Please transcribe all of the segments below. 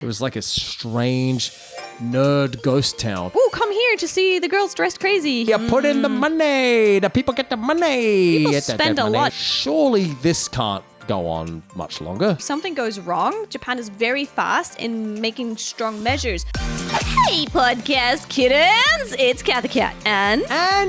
It was like a strange nerd ghost town. Ooh, come here to see the girls dressed crazy. Yeah, put in the money. The people get the money. People Get spend a money. lot. Surely this can't go on much longer. If something goes wrong, Japan is very fast in making strong measures. Hey, podcast kittens! It's Cat the Cat and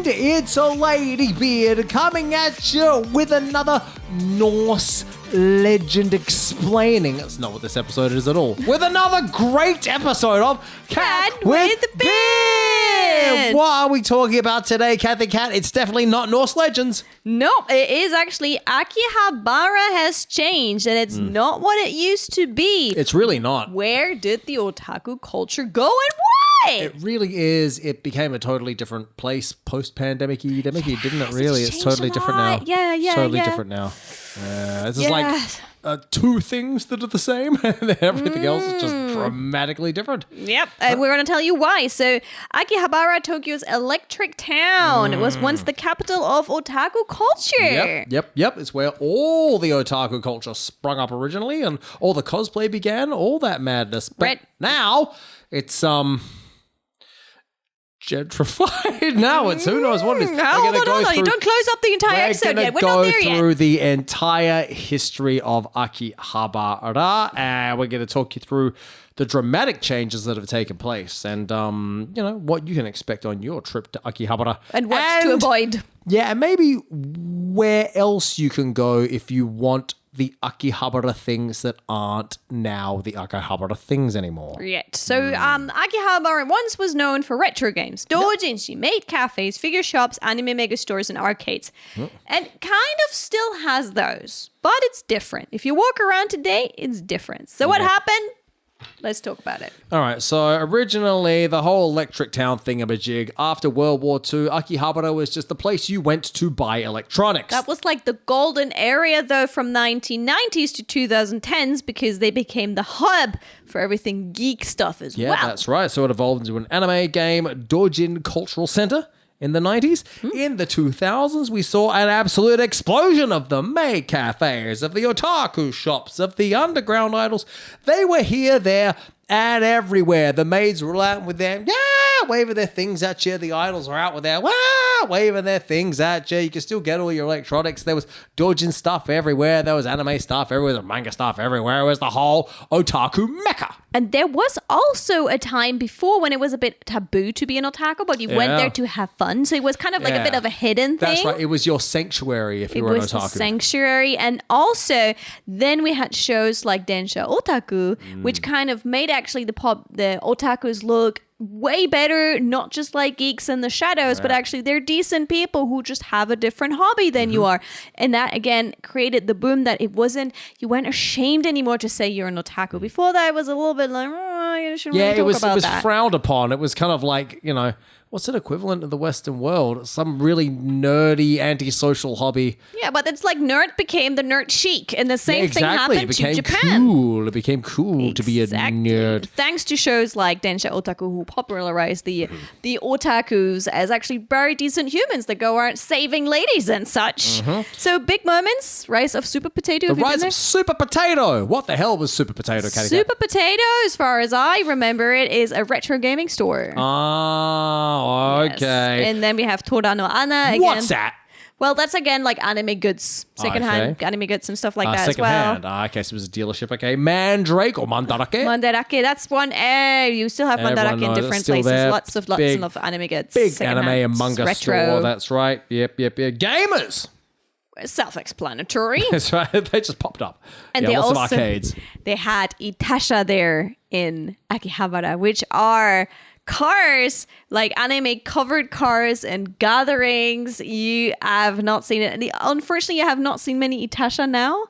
it's a lady beard coming at you with another Norse legend explaining. That's not what this episode is at all. With another great episode of Cat with the Beard. What are we talking about today, Cat the Cat? It's definitely not Norse legends. Nope, it is actually Akihabara has changed and it's not what it used to be. It's really not. Where did the otaku culture go and why? It really is. It became a totally different place post-pandemic-y, didn't it? Really, it's totally different now. Yeah. Totally different now. This is like two things that are the same, and everything else is just dramatically different. Yep, we're going to tell you why. So, Akihabara, Tokyo's electric town, was once the capital of otaku culture. Yep. It's where all the otaku culture sprung up originally, and all the cosplay began, all that madness. But now, it's gentrified. Now it's who knows what it is. Hold on. You don't close up the entire episode yet. We're not there yet. We're going to go through the entire history of Akihabara, and we're going to talk you through the dramatic changes that have taken place and, what you can expect on your trip to Akihabara. And what to avoid. Yeah, and maybe where else you can go if you want the Akihabara things that aren't now the Akihabara things anymore. Right. So, Akihabara once was known for retro games, doujinshi, maid cafés, figure shops, anime mega stores, and arcades. And kind of still has those, but it's different. If you walk around today, it's different. So what happened? Let's talk about it. All right, so originally the whole electric town thingamajig, after World War II, Akihabara was just the place you went to buy electronics. That was like the golden area though from 1990s to 2010s because they became the hub for everything geek stuff as well. Yeah, that's right. So it evolved into an anime game, Doujin Cultural Center. In the 90s. In the 2000s, we saw an absolute explosion of the maid cafés, of the otaku shops, of the underground idols. They were here, there, and everywhere. The maids were out with them, waving their things at you. The idols were out with their, waving their things at you. You could still get all your electronics. There was doujin stuff everywhere. There was anime stuff everywhere. There was manga stuff everywhere. It was the whole otaku mecca. And there was also a time before when it was a bit taboo to be an otaku, but you went there to have fun. So it was kind of like a bit of a hidden thing. That's right. It was your sanctuary if you were an otaku. It was the sanctuary. And also, then we had shows like Densha Otaku, which kind of made actually the otakus look way better, not just like geeks in the shadows, but actually they're decent people who just have a different hobby than you are. And that again created the boom that you weren't ashamed anymore to say you're an otaku. Before that it was a little bit like, you shouldn't really talk about that. It was frowned upon. It was kind of like, what's an equivalent of the Western world? Some really nerdy, antisocial hobby. Yeah, but it's like nerd became the nerd chic, and the same thing happened to Japan. It became cool to be a nerd. Thanks to shows like Densha Otaku, who popularized the otakus as actually very decent humans that go around saving ladies and such. So big moments, rise of Super Potato. The rise of Super Potato. What the hell was Super Potato, Catty? Super Potato, as far as I remember it, is a retro gaming store. Okay. Yes. And then we have Tora no Ana again. What's that? Well, that's again like anime goods, secondhand anime goods and stuff like that as well. Secondhand. Okay, so it was a dealership. Okay, Mandrake or Mandarake. Mandarake, that's one. You still have Mandarake in different places. There. Lots of anime goods. Big anime and manga retro store. That's right. Yep. Gamers. Self-explanatory. That's right. They just popped up. And they lots also, of arcades. They had Itasha there in Akihabara, which are cars, like anime covered cars and gatherings. You have not seen it. Unfortunately, you have not seen many Itasha now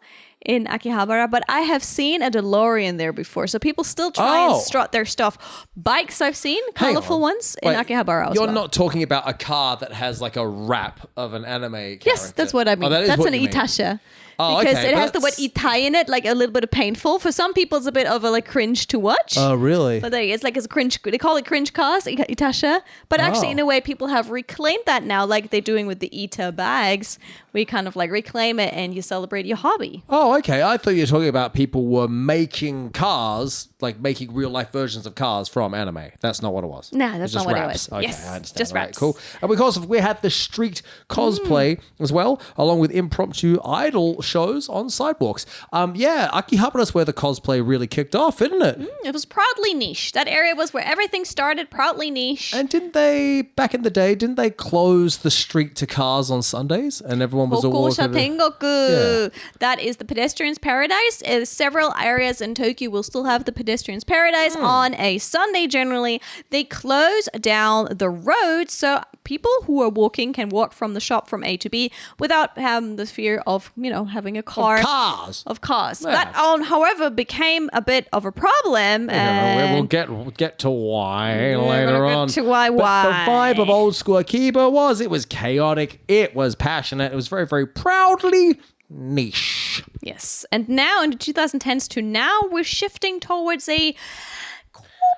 in Akihabara, but I have seen a DeLorean there before. So people still try and strut their stuff. Bikes I've seen, colorful ones in Akihabara as well. You're not talking about a car that has like a wrap of an anime character. Yes, that's what I mean. That's an Itasha. Oh, because okay, it but has the word that's- itai in it, like a little bit of painful. For some people, it's a bit of a like cringe to watch. Oh, really? But it's like it's a cringe. They call it cringe cast, itasha. But actually, Oh. in a way, people have reclaimed that now, like they're doing with the Ita bags. We kind of like reclaim it, and you celebrate your hobby. Oh, okay. I thought you were talking about people were making cars, like making real life versions of cars from anime. That's not what it was. No, that's It's just not what it raps. was. Okay, Yes, I understand. just All right, raps. cool. And because we had the street cosplay as well, along with impromptu idol shows on sidewalks. Yeah, Akihabara's where the cosplay really kicked off, isn't it? It was proudly niche. That area was where everything started. Proudly niche. And didn't they, back in the day, didn't they close the street to cars on Sundays? And everyone was all Hokusha walking. Tengoku. Yeah. That is the pedestrians' paradise. Several areas in Tokyo will still have the pedestrians' paradise on a Sunday. Generally, they close down the road so people who are walking can walk from the shop from A to B without having the fear of having a car. Cars. Of cars. Yeah. That, however, became a bit of a problem. Yeah, we'll And get to why we're later gonna get on. to why. But the vibe of old school Akiba was it was chaotic, it was passionate, it was very, very proudly niche. yes. And now in the 2010s to now, we're shifting towards a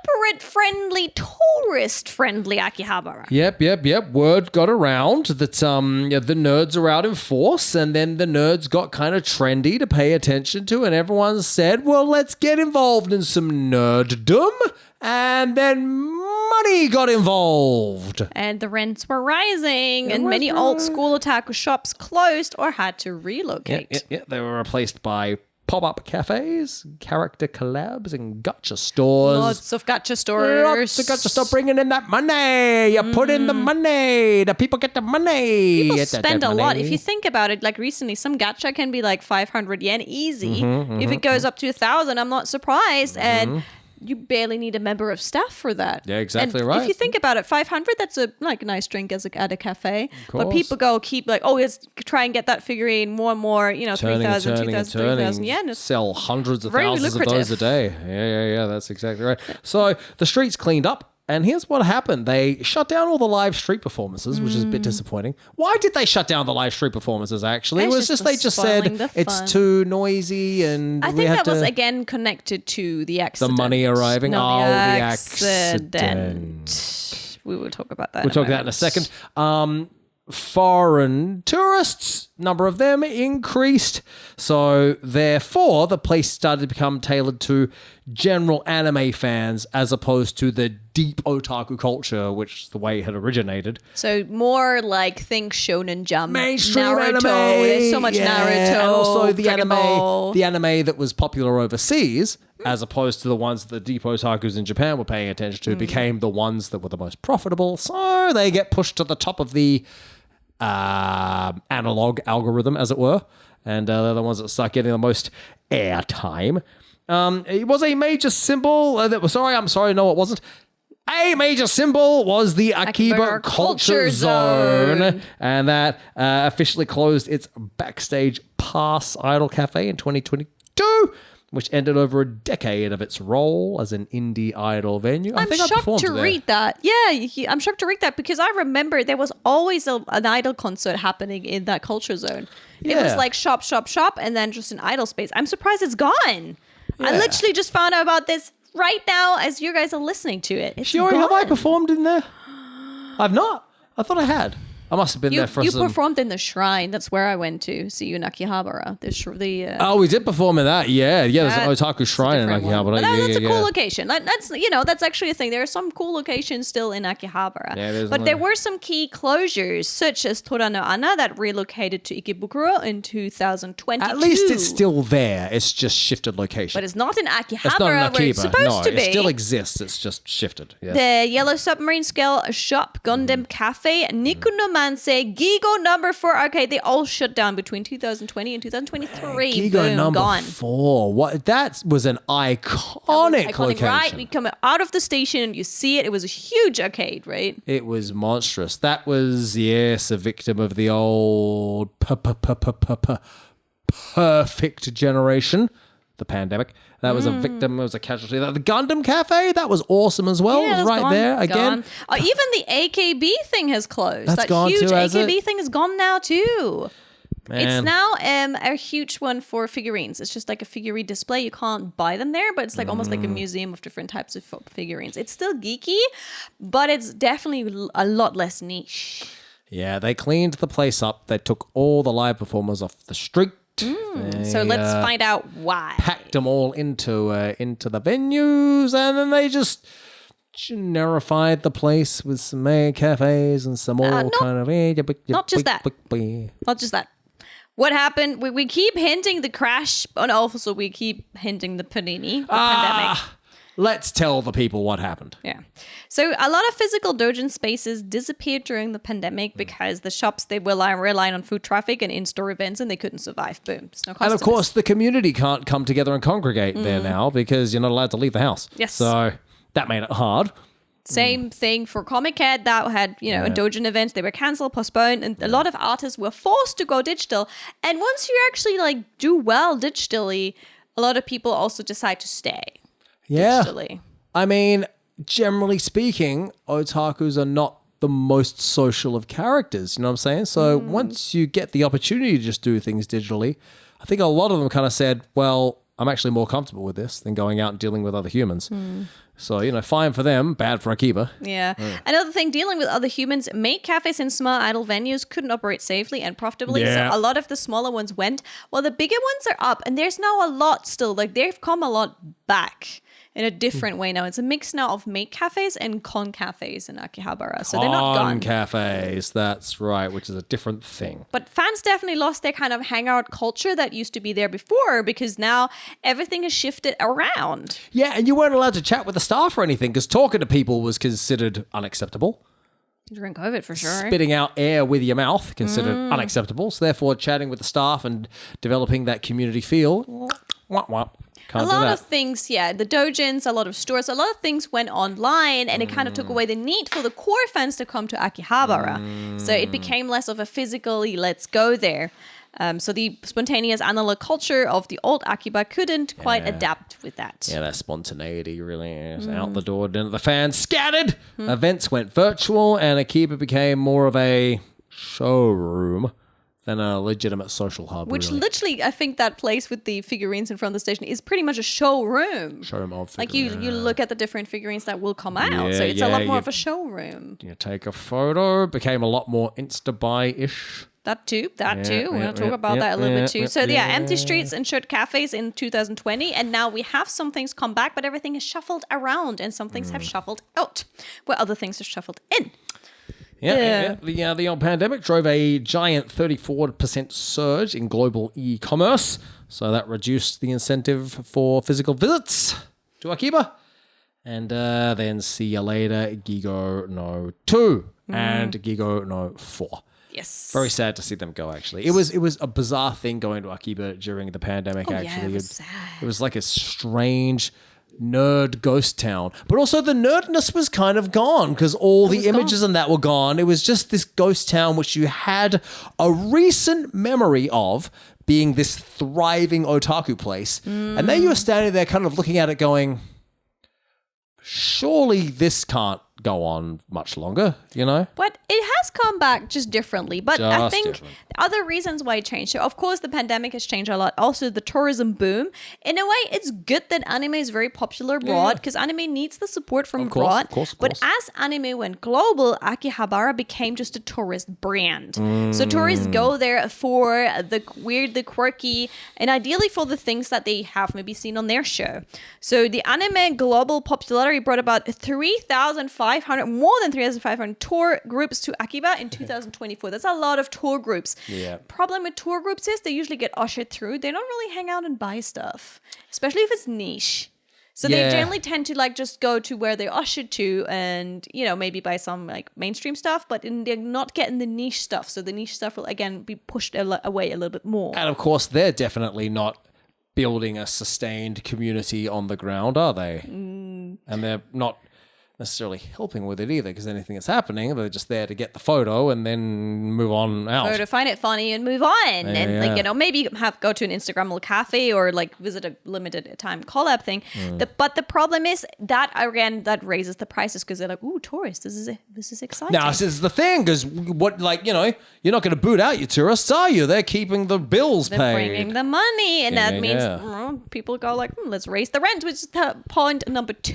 corporate-friendly, tourist-friendly Akihabara. Yep. Word got around that the nerds are out in force, and then the nerds got kind of trendy to pay attention to, and everyone said, well, let's get involved in some nerddom. And then money got involved. And the rents were rising, and rents many were old school otaku shops closed or had to relocate. Yeah, they were replaced by pop-up cafes, character collabs, and gacha stores. Lots of gacha stores. Lots of gacha stores bringing in that money. You put in the money. The people get the money. People Get that spend a lot. money. If you think about it, like recently, some gacha can be like 500 yen easy. Mm-hmm, If it goes up to 1,000, I'm not surprised. And you barely need a member of staff for that. Yeah, exactly and right. If you think about it, 500, that's a nice drink at a cafe. But course. people keep like, let's try and get that figurine more and more, 3,000, 2,000, 3,000 yen. It's Sell hundreds of very thousands of those a lucrative. day. Yeah, that's exactly right. So the streets cleaned up. And here's what happened. They shut down all the live street performances, which is a bit disappointing. Why did they shut down the live street performances, actually? It It's was just just they just spoiling said the it's fun. too noisy and I we think had that was to- again connected to the the accident. money arriving. No, Oh, the the accident. accident. We will talk about that. We'll talk about that in a second. Foreign tourists, number of them increased. So therefore, the place started to become tailored to general anime fans as opposed to the deep otaku culture, which is the way it had originated. So more like think Shonen Jump, Mainstream Naruto. anime. There's so much Yeah, Naruto, and also the Dragon Ball. anime that was popular overseas, as opposed to the ones that the deep otakus in Japan were paying attention to, became the ones that were the most profitable. So they get pushed to the top of the analog algorithm, as it were, and they're the ones that start getting the most airtime. It was a major symbol. I'm sorry, no, it wasn't. A major symbol was the Akiba Akihabara Culture Culture Zone, Zone. and that officially closed its backstage pass idol cafe in 2022, which ended over a decade of its role as an indie idol venue. I'm shocked performed to there. read that. Yeah, I'm shocked to read that because I remember there was always an idol concert happening in that culture zone. It was Yeah. like shop, and then just an idol space. I'm surprised it's gone. I Yeah. literally just found out about this right now as you guys are listening to it. It's Shiori, gone. have I performed in there? I've not. I thought I had. I must have been there for You some... performed in the shrine. That's where I went to see you in Akihabara. Oh, we did perform in that. Yeah. There's an That's otaku shrine in different one. Akihabara. But that's a Yeah. cool location. That's actually a thing. There are some cool locations still in Akihabara. Yeah, there's but there another- were some key closures, such as Torano Ana that relocated to Ikebukuro in 2022. At least it's still there. It's just shifted location. But it's not in Akihabara It's not in where it's Akiba. supposed No, to be. it still exists. It's just shifted. Yes. The Yellow Submarine Scale Shop, Gundam Cafe, Nikunomanse, Gigo number 4 arcade, they all shut down between 2020 and 2023. Gigo Boom, number gone. 4. What? That was an iconic location. Right? We come out of the station and you see it. It was a huge arcade, right? It was monstrous. That was, yes, a victim of the old perfect generation, the pandemic. That was a victim. It was a casualty. The Gundam Cafe, that was awesome as well. It was that's right gone, there again. gone. Even the AKB thing has closed. That's that gone huge too, has AKB it? thing is gone now too. It's now a huge one for figurines. It's just like a figurine display. You can't buy them there, but it's like almost like a museum of different types of figurines. It's still geeky, but it's definitely a lot less niche. Yeah, they cleaned the place up. They took all the live performers off the street. So let's find out why. Packed them all into the venues, and then they just generified the place with some maid cafes and some all kind of... Not just that. Not just that. What happened? We keep hinting the crash, but also we keep hinting the panini, the pandemic. Let's tell the people what happened. Yeah. So a lot of physical doujin spaces disappeared during the pandemic because the shops, they were relying on foot traffic and in-store events, and they couldn't survive. Boom. No and of course, the community can't come together and congregate there now because you're not allowed to leave the house. Yes. So that made it hard. Same thing for Comic Head that had, doujin events. They were cancelled, postponed, and a lot of artists were forced to go digital. And once you actually do well digitally, a lot of people also decide to stay. Yeah. Digitally. I mean, generally speaking, otakus are not the most social of characters, you know what I'm saying? So once you get the opportunity to just do things digitally, I think a lot of them kind of said, well, I'm actually more comfortable with this than going out and dealing with other humans. So, fine for them, bad for Akiba. Yeah. Another thing, dealing with other humans, maid cafes in small idle venues couldn't operate safely and profitably. Yeah. So a lot of the smaller ones went, while the bigger ones are up. And there's now a lot still. Like, they've come a lot back in a different way now. It's a mix now of maid cafes and con cafes in Akihabara. So they're not gone. Con cafes, that's right, which is a different thing. But fans definitely lost their kind of hangout culture that used to be there before, because now everything has shifted around. Yeah, and you weren't allowed to chat with the staff or anything because talking to people was considered unacceptable. During COVID, for sure. Spitting out air with your mouth, considered unacceptable. So therefore, chatting with the staff and developing that community feel, wop, wop. Can't a lot of things, the doujins, a lot of stores, a lot of things went online, and it kind of took away the need for the core fans to come to Akihabara. So it became less of a physically, let's go there. So the spontaneous analog culture of the old Akiba couldn't quite adapt with that. Yeah, that spontaneity really is out the door. Didn't the fans scattered? Events went virtual, and Akiba became more of a showroom than a legitimate social hub. Which really. Literally, I think that place with the figurines in front of the station is pretty much a showroom. Showroom of like you look at the different figurines that will come out. So it's a lot more of a showroom. You take a photo, became a lot more Insta-buy-ish. That too. We're going to talk about that a little bit too. So empty streets and short cafes in 2020. And now we have some things come back, but everything is shuffled around and some things have shuffled out, where other things are shuffled in. The old pandemic drove a giant 34% surge in global e-commerce. So that reduced the incentive for physical visits to Akiba. And then see you later, Gigo no 2 and Gigo no 4. Yes. Very sad to see them go, actually. It was a bizarre thing going to Akiba during the pandemic, actually. Yeah, it was sad. It was like a strange nerd ghost town. But also the nerdness was kind of gone because all the images and that were gone. It was just this ghost town which you had a recent memory of being this thriving otaku place. And then you were standing there kind of looking at it going, surely this can't go on much longer, But it has come back just differently. But I think other reasons why it changed. So, of course, the pandemic has changed a lot. Also, the tourism boom. In a way, it's good that anime is very popular abroad because anime needs the support from abroad. Of course. But as anime went global, Akihabara became just a tourist brand. So tourists go there for the quirky, and ideally for the things that they have maybe seen on their show. So the anime global popularity brought about more than 3,500 tour groups to Akiba in 2024. That's a lot of tour groups. Yeah. Problem with tour groups is they usually get ushered through. They don't really hang out and buy stuff, especially if it's niche. So they generally tend to just go to where they're ushered to and, maybe buy some mainstream stuff, but they're not getting the niche stuff. So the niche stuff will again be pushed away a little bit more. And of course, they're definitely not building a sustained community on the ground, are they? And they're necessarily helping with it either, because anything that's happening, they're just there to get the photo and then move on out. Or to find it funny and move on. And like, you know, maybe go to an Instagrammable cafe or like visit a limited time collab thing. But the problem is that again, that raises the prices because they're like, ooh, tourists, this is exciting. Now, this is the thing, because what, like, you know, you're not going to boot out your tourists, are you? They're keeping the bills paid. They're bringing the money. And that means people go like, let's raise the rent, which is point number 2,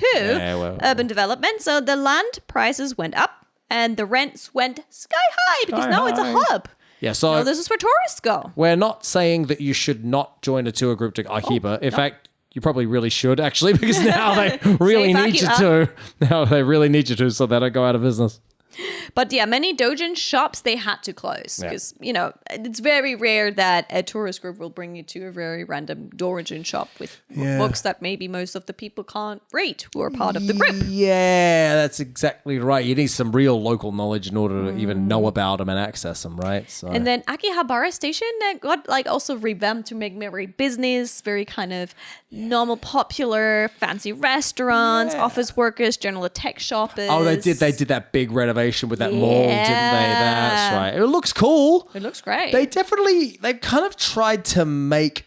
urban development. So the land prices went up and the rents went sky high because now it's a hub. Yeah, so now this is where tourists go. We're not saying that you should not join a tour group to Akihabara. In fact, you probably really should, actually, because now they really need you to. Now they really need you to, so they don't go out of business. But yeah, many doujin shops, they had to close because, you know, it's very rare that a tourist group will bring you to a very random doujin shop with books that maybe most of the people can't read who are part of the group. Yeah, that's exactly right. You need some real local knowledge in order to even know about them and access them, right? So. And then Akihabara Station got like also revamped to make very business, very kind of normal, popular, fancy restaurants, office workers, general tech shoppers. Oh, they did that big renovation with that mall, didn't they? That's right. It looks cool. It looks great. They've kind of tried to make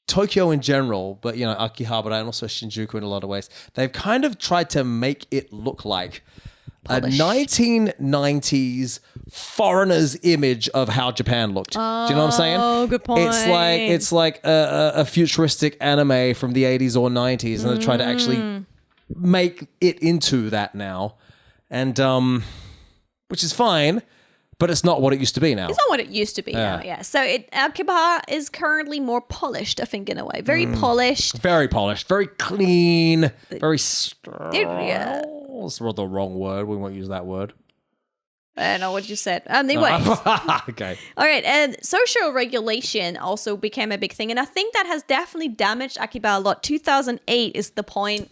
Tokyo in general, but, you know, Akihabara and also Shinjuku in a lot of ways, they've kind of tried to make it look like polished. A 1990s foreigner's image of how Japan looked. Do you know what I'm saying? Oh, good point. It's like a futuristic anime from the 80s or 90s, and they're trying to actually make it into that now. And which is fine, but it's not what it used to be now. It's not what it used to be now, yeah. So Akihabara is currently more polished, I think, in a way. Very polished. Very polished. Very clean. Very sterile. That's the wrong word. We won't use that word. I don't know what you said. Anyways. Okay. All right. And social regulation also became a big thing. And I think that has definitely damaged Akihabara a lot. 2008 is the point.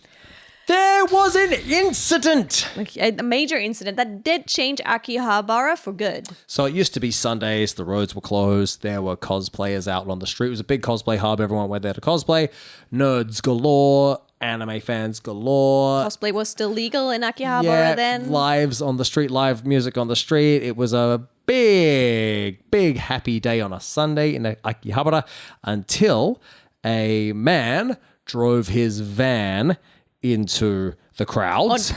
There was an incident. A major incident that did change Akihabara for good. So it used to be Sundays, the roads were closed, there were cosplayers out on the street. It was a big cosplay hub, everyone went there to cosplay. Nerds galore, anime fans galore. Cosplay was still legal in Akihabara then. Lives on the street, live music on the street. It was a big happy day on a Sunday in Akihabara until a man drove his van into the crowds.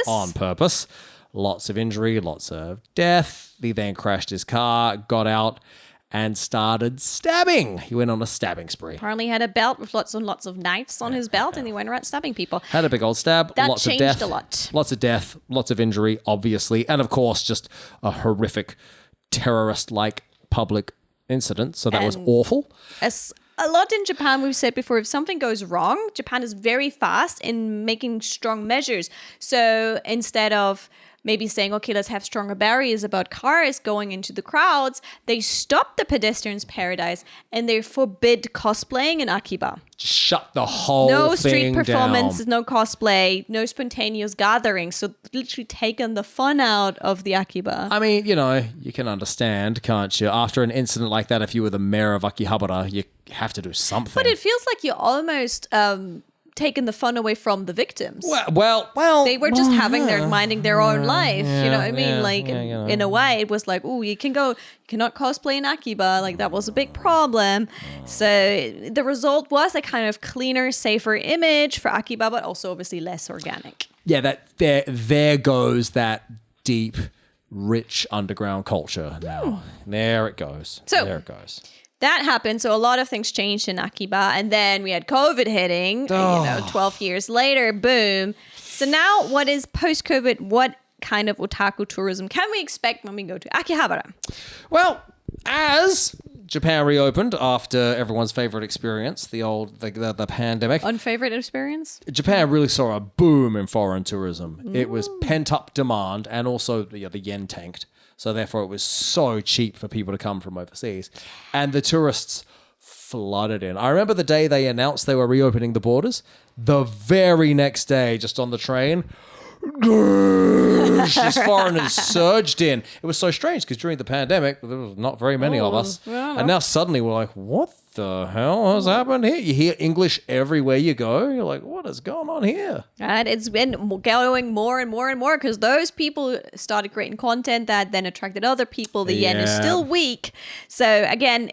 On purpose. Lots of injury, lots of death. He then crashed his car, got out, and started stabbing. He went on a stabbing spree. Apparently had a belt with lots and lots of knives on his belt, and he went around stabbing people. Had a big old stab. That lots changed of death, a lot. Lots of death, lots of injury, obviously. And of course, just a horrific terrorist-like public incident. So that was awful. A lot in Japan, we've said before, if something goes wrong, Japan is very fast in making strong measures. So instead of maybe saying, okay, let's have stronger barriers about cars going into the crowds, they stop the pedestrians' paradise and they forbid cosplaying in Akiba. Just shut the whole no thing street performances, down. no cosplay, no spontaneous gatherings. So literally taken the fun out of the Akiba. I mean, you know, you can understand, can't you? After an incident like that, if you were the mayor of Akihabara, you have to do something. But it feels like you're almost taken the fun away from the victims. Well, they were just minding their own life. You know what I mean? In a way, it was like, oh, you cannot cosplay in Akiba. Like that was a big problem. So the result was a kind of cleaner, safer image for Akiba, but also obviously less organic. Yeah, that there goes that deep, rich underground culture now. There it goes. There it goes. That happened. So a lot of things changed in Akiba. And then we had COVID hitting, 12 years later, boom. So now what is post-COVID? What kind of otaku tourism can we expect when we go to Akihabara? Well, as Japan reopened after everyone's favorite experience, the pandemic. Unfavorite experience? Japan really saw a boom in foreign tourism. It was pent-up demand and also the yen tanked. So therefore, it was so cheap for people to come from overseas. And the tourists flooded in. I remember the day they announced they were reopening the borders. The very next day, just on the train, just foreigners surged in. It was so strange because during the pandemic, there was not very many of us. And now suddenly we're like, what the hell has happened here? You hear English everywhere you go. You're like, what is going on here? And it's been going more and more and more because those people started creating content that then attracted other people. The yen is still weak. So again,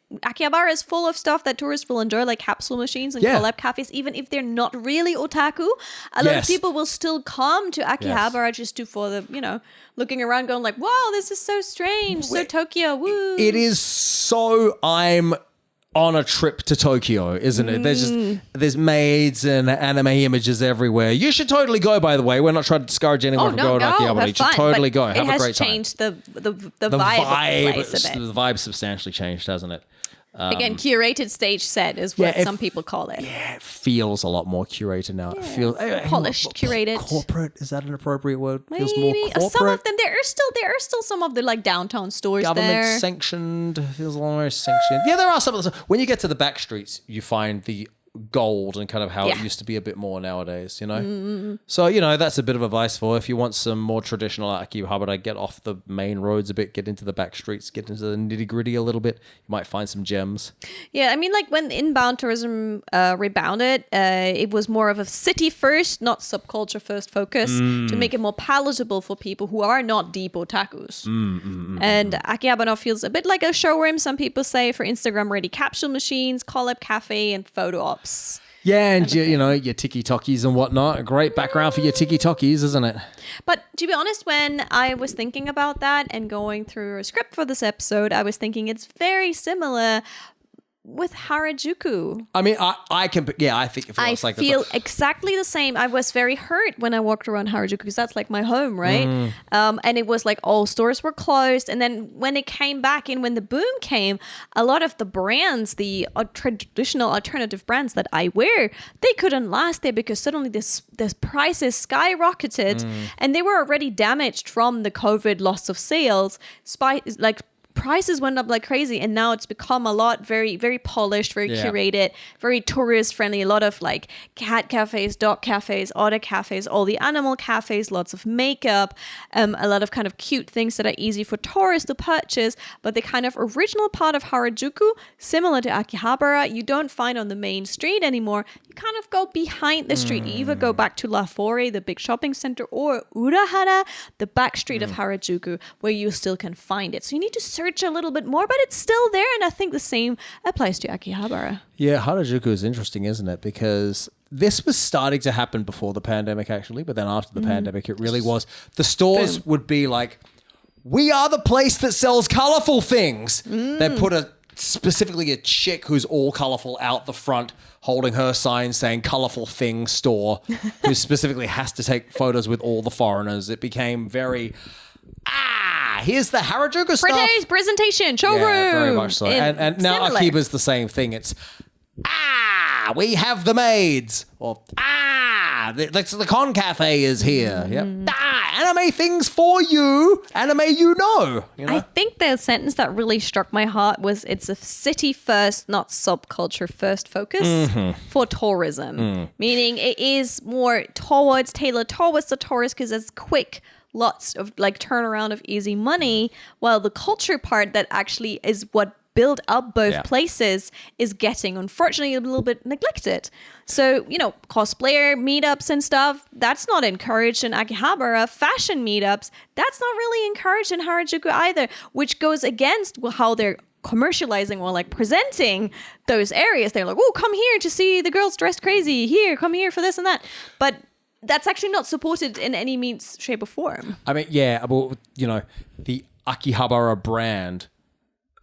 Akihabara is full of stuff that tourists will enjoy, like capsule machines and collab cafes. Even if they're not really otaku, a lot of people will still come to Akihabara just for the, looking around going like, wow, this is so strange. So Tokyo, woo. It is so I'm on a trip to Tokyo, isn't it? There's maids and anime images everywhere. You should totally go, by the way. We're not trying to discourage anyone from going to Akihabara. You should totally go. Have a great time. It has changed the vibe of the place a bit. The vibe substantially changed, hasn't it? Again, curated stage set is what some people call it. Yeah, it feels a lot more curated now. It feels polished, curated. Corporate, is that an appropriate word? Maybe. Feels more corporate. Some of them, there are still some of the like downtown stores Government there. sanctioned, feels a lot more sanctioned. Yeah, there are some of the. When you get to the back streets, you find the gold and kind of how it used to be a bit more nowadays, So, that's a bit of advice for if you want some more traditional Akihabara, get off the main roads a bit, get into the back streets, get into the nitty gritty a little bit. You might find some gems. Yeah, I mean, like when inbound tourism rebounded, it was more of a city first, not subculture first focus to make it more palatable for people who are not deep otakus. And Akihabara feels a bit like a showroom, some people say, for Instagram ready capsule machines, collab cafe, and photo ops. Yeah, and your tiki-tokis and whatnot. A great background for your tiki-tokis, isn't it? But to be honest, when I was thinking about that and going through a script for this episode, I was thinking it's very similar with Harajuku. I mean, I think it feels like... I feel exactly the same. I was very hurt when I walked around Harajuku because that's like my home, right? And it was like all stores were closed. And then when it came back in, when the boom came, a lot of the brands, the traditional alternative brands that I wear, they couldn't last there because suddenly the prices skyrocketed and they were already damaged from the COVID loss of sales. Prices went up like crazy, and now it's become a lot very, very polished, very curated, very tourist friendly. A lot of like cat cafes, dog cafes, otter cafes, all the animal cafes, lots of makeup, a lot of kind of cute things that are easy for tourists to purchase. But the kind of original part of Harajuku, similar to Akihabara, you don't find on the main street anymore. You kind of go behind the street. You either go back to La Fore, the big shopping center, or Urahara, the back street of Harajuku, where you still can find it. So you need to search a little bit more, but it's still there, and I think the same applies to Akihabara. Yeah, Harajuku is interesting, isn't it? Because this was starting to happen before the pandemic, actually, but then after the pandemic, it really was. The stores would be like, we are the place that sells colorful things. They put specifically a chick who's all colorful out the front, holding her sign saying colorful things store, who specifically has to take photos with all the foreigners. It became very... here's the Harajuku stuff. Presentation, showroom. Yeah, very much so. And now Akiba's the same thing. It's, we have the maids. Or, the con cafe is here. Yep. Anime things for you. Anime I think the sentence that really struck my heart was it's a city first, not subculture first focus for tourism. Meaning it is more tailored towards the tourist because it's quick, lots of like turnaround of easy money, while the culture part that actually is what build up both places is getting, unfortunately, a little bit neglected. So, cosplayer meetups and stuff, that's not encouraged in Akihabara. Fashion meetups, that's not really encouraged in Harajuku either, which goes against how they're commercializing or like presenting those areas. They're like, oh, come here to see the girls dressed crazy. Here, come here for this and that. But that's actually not supported in any means, shape, or form. I mean, the Akihabara brand.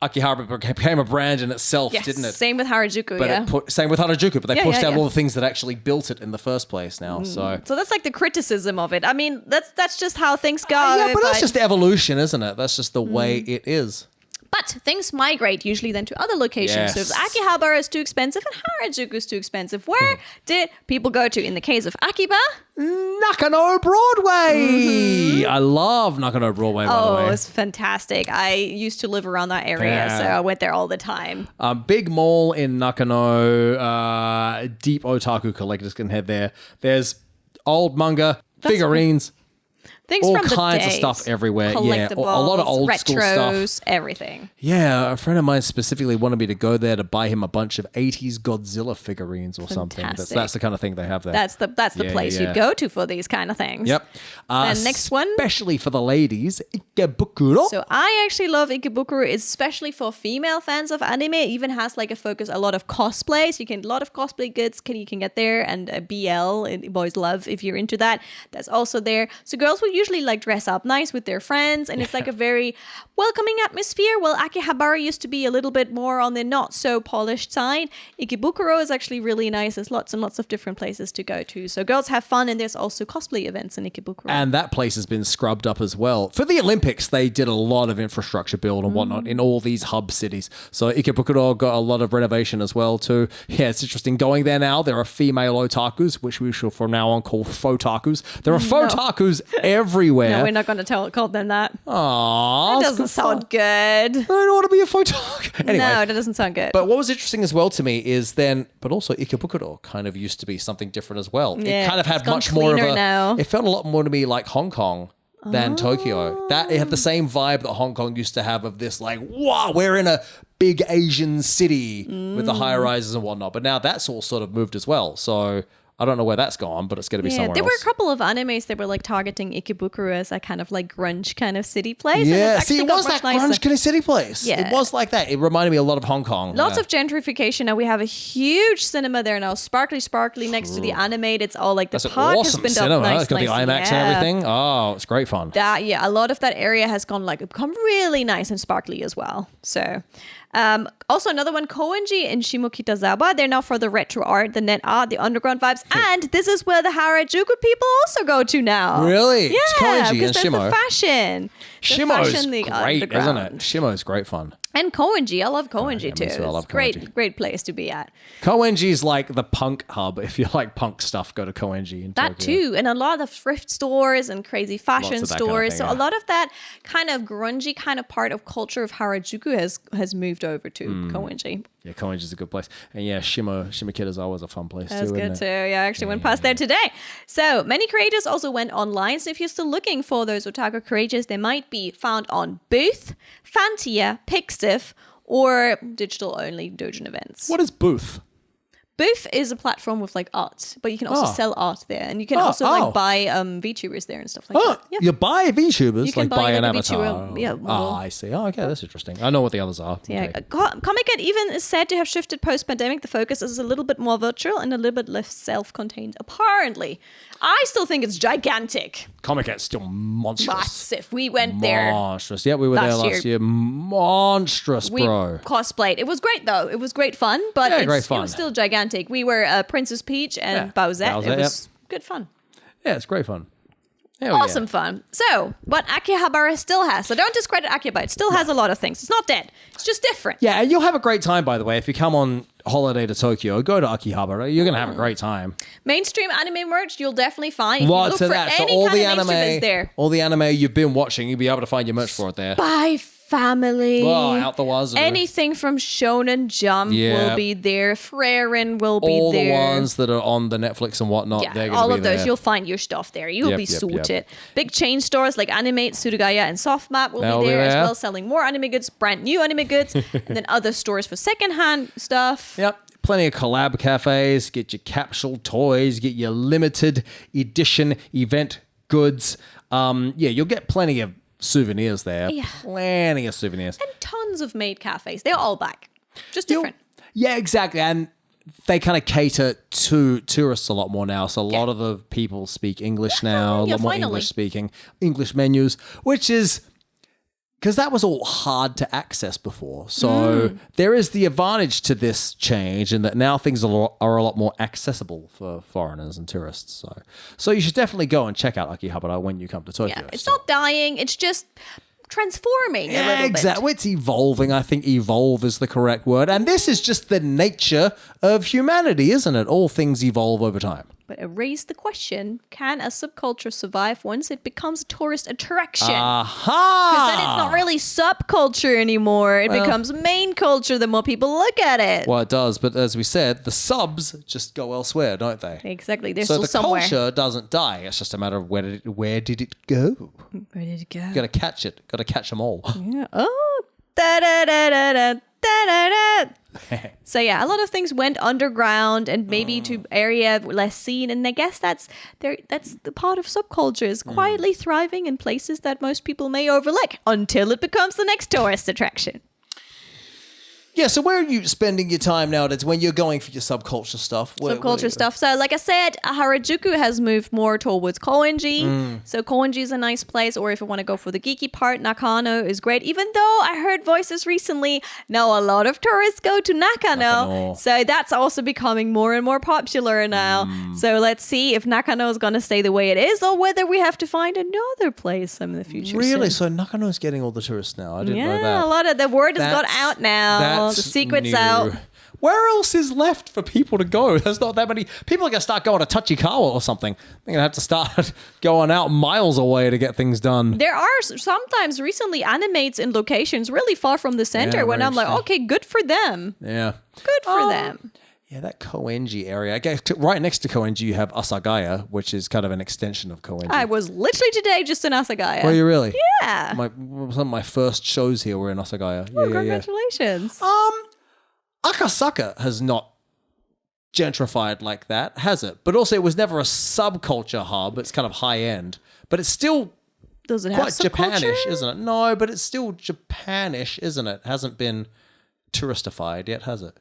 Akihabara became a brand in itself, didn't it? Same with Harajuku, same with Harajuku, but they pushed out all the things that actually built it in the first place now. So that's like the criticism of it. I mean, that's just how things go. But that's just evolution, isn't it? That's just the way it is. But things migrate usually then to other locations. So if Akihabara is too expensive and Harajuku is too expensive, where did people go to? In the case of Akiba? Nakano Broadway. I love Nakano Broadway, by the way. Oh, it's fantastic. I used to live around that area, so I went there all the time. Big mall in Nakano. Deep otaku collectors can head there. There's old manga, figurines. Things All from the kinds of days. stuff everywhere. Yeah, Collectibles, a lot of old school retros, stuff. everything. Yeah, a friend of mine specifically wanted me to go there to buy him a bunch of 80s Godzilla figurines or something. Fantastic. That's the kind of thing they have there. That's the Yeah, place yeah. you'd go to for these kind of things. Yep. And next one. Especially for the ladies, Ikebukuro. So I actually love Ikebukuro, especially for female fans of anime. It even has like a lot of cosplay. So a lot of cosplay goods you can get there, and BL, boys love if you're into that. That's also there. So girls will usually like dress up nice with their friends, and it's like a very welcoming atmosphere. Well, Akihabara used to be a little bit more on the not so polished side. Ikebukuro is actually really nice. There's lots and lots of different places to go to. So girls have fun, and there's also cosplay events in Ikebukuro. And that place has been scrubbed up as well. For the Olympics, they did a lot of infrastructure build and whatnot in all these hub cities. So Ikebukuro got a lot of renovation as well too. Yeah, it's interesting. Going there now, there are female otakus, which we shall from now on call photakus. There are photakus everywhere. No, we're not going to call them that. Aww, That doesn't sound good. I don't want to be a photok. Anyway, No, that doesn't sound good. but what was interesting as well to me is but also Ikebukuro kind of used to be something different as well. Yeah, It kind of it's had gone much more of cleaner a, now. it felt a lot more to me like Hong Kong than Tokyo. That it had the same vibe that Hong Kong used to have of this like, wow, we're in a big Asian city with the high rises and whatnot. But now that's all sort of moved as well. So I don't know where that's gone, but it's going to be somewhere there else. were a couple of animes that were like targeting Ikebukuro as a kind of like grunge kind of city place. Yeah, and it's see, actually it got was much that nicer. grunge kind of city place. Yeah. It was like that. It reminded me a lot of Hong Kong. Lots Yeah. of gentrification now. We have a huge cinema there now, sparkly next to the Animate. It's all like the That's an park awesome has been cinema. up nice, It's got the nicely. IMAX and Yeah. everything. Oh, it's great fun. A lot of that area has become really nice and sparkly as well. So, also another one, Koenji and Shimokitazawa. They're now for the retro art, the net art, the underground vibes, and this is where the Harajuku people also go to now. Really? Yeah, It's Koenji because and there's Shimo. the fashion. Shimo's the great, isn't underground. it? Shimo's great fun. And Koenji, I love Koenji too. me too, I love It's great, Koenji. great place to be at. Koenji's like the punk hub. If you like punk stuff, go to Koenji in That Tokyo. too, and a lot of thrift stores and crazy fashion of that kind of stores. thing, So yeah. a lot of that kind of grungy kind of part of culture of Harajuku has moved over to Koenji. Yeah, Koenji's a good place. And yeah, Shimokitazawa was a fun place That's too, good isn't too. it? Yeah, I actually went past there today. So many creators also went online. So if you're still looking for those otaku creators, they might be found on Booth, Fantia, Pixiv, or digital only doujin events. What is Booth? Booth is a platform with like art, but you can also Oh. sell art there, and you can Oh, also oh. like buy VTubers there and stuff like Oh, that. Yeah. you buy VTubers, You can like buy buy an like a avatar. VTuber, yeah, Oh, model. I see. Oh, okay, that's interesting. I know what the others are. Yeah, Okay. Comic-Con even is said to have shifted post-pandemic. The focus is a little bit more virtual and a little bit less self-contained. Apparently, I still think it's gigantic, Comic-Con's still monstrous. massive. We went there. Monstrous. Yeah, we were there last last year. Monstrous, We bro. cosplayed. It was great though. It was great fun, but Yeah, great it fun. was still gigantic. We were Princess Peach and Yeah, Bowsette. Bowsette, It was good fun. Yeah, it's great fun. Hell Awesome fun. So, what Akihabara still has, so don't discredit Akihabara. It still has a lot of things. It's not dead. It's just different. Yeah, and you'll have a great time, by the way. If you come on holiday to Tokyo, go to Akihabara. You're going to have a great time. Mainstream anime merch, you'll definitely find. If Lots you of look that. for So any all kind the of mainstream, anime, it's there. all the anime you've been watching, you'll be able to find your merch for it there. By family. Oh, out the wazoo. Anything from Shonen Jump Yeah. will be there. Freren will be all there. the ones that are on the Netflix and whatnot, Yeah, they're going all to be of those. there. You'll find your stuff there. You'll Yep, be yep, yep. sorted. Big chain stores like Animate, Surugaya, and Softmap will They'll be be there as there. well, selling more anime goods, brand new anime goods, and then other stores for secondhand stuff. Yep. Plenty of collab cafes. Get your capsule toys. Get your limited edition event goods. Yeah, you'll get plenty of souvenirs there. Yeah. Plenty of souvenirs. And tons of maid cafes. They're all back. Just different. Yeah, exactly. And they kind of cater to tourists a lot more now. So a lot of the people speak English now. A yeah, lot more finally. English speaking, English menus, which is because that was all hard to access before. So there is the advantage to this change in that now things are a lot more accessible for foreigners and tourists. So you should definitely go and check out Akihabara when you come to Tokyo. Yeah, it's not dying. It's just transforming a Yeah, little exactly. It's evolving. I think evolve is the correct word. And this is just the nature of humanity, isn't it? All things evolve over time. bit. But it raised the question, can a subculture survive once it becomes a tourist attraction? Aha! Because then it's not really subculture anymore. It becomes main culture the more people look at it. Well, it does, but as we said, the subs just go elsewhere, don't they? Exactly. They're So still the somewhere. culture doesn't die. It's just a matter of where did it go? Where did it go? Got to catch it. Got to catch them all. Yeah. Oh. Da-da-da-da-da-da-da-da. So yeah, a lot of things went underground and maybe to area less seen, and I guess that's the part of subculture is quietly thriving in places that most people may overlook until it becomes the next tourist attraction. Yeah, so where are you spending your time nowadays when you're going for your subculture stuff? Subculture stuff. So like I said, Harajuku has moved more towards koenji. So koenji is a nice place, or if you want to go for the geeky part, Nakano is great. Even though I heard voices recently, now a lot of tourists go to Nakano. So that's also becoming more and more popular now. So let's see if Nakano is going to stay the way it is, or whether we have to find another place in the future. Really? soon. So Nakano's getting all the tourists now? I didn't know Yeah, that. a lot of the word has got That's- out now. The secret's new. out. Where else is left for people to go? There's not that many. People are going to start going to Tachikawa or something. They're going to have to start going out miles away to get things done. There are sometimes recently animates in locations really far from the center Yeah, when very I'm like, okay, good for them. Yeah. Good for them. Yeah, that Koenji area. I guess right next to Koenji, you have Asagaya, which is kind of an extension of Koenji. I was literally today just in Asagaya. Were you really? Yeah. Some of my first shows here were in Asagaya. Oh, congratulations. Akasaka has not gentrified like that, has it? But also, it was never a subculture hub. It's kind of high end, but it's still Does it have quite subculture? Japanish, isn't it? No, but it's still Japanish, isn't it? Hasn't been touristified yet, has it?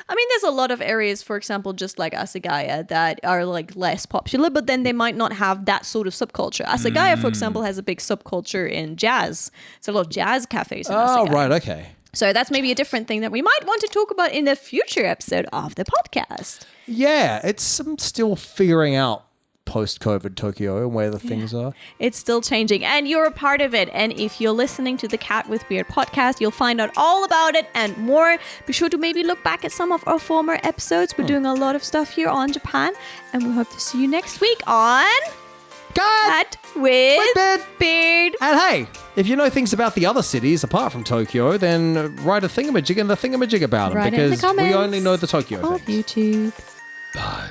I mean, there's a lot of areas, for example, just like Asagaya, that are like less popular, but then they might not have that sort of subculture. Asagaya, for example, has a big subculture in jazz. It's a lot of jazz cafes in Asagaya. Oh, right, okay. So that's maybe a different thing that we might want to talk about in a future episode of the podcast. Yeah, it's still figuring out post-COVID Tokyo and where the things are. It's still changing, and you're a part of it. And if you're listening to the Cat with Beard podcast, you'll find out all about it and more. Be sure to maybe look back at some of our former episodes. We're doing a lot of stuff here on Japan, and we hope to see you next week on Cat with Beard. And hey, if you know things about the other cities apart from Tokyo, then write a thingamajig in the thingamajig about them, Write it in the because we only comments know the Tokyo of things. YouTube. Bye.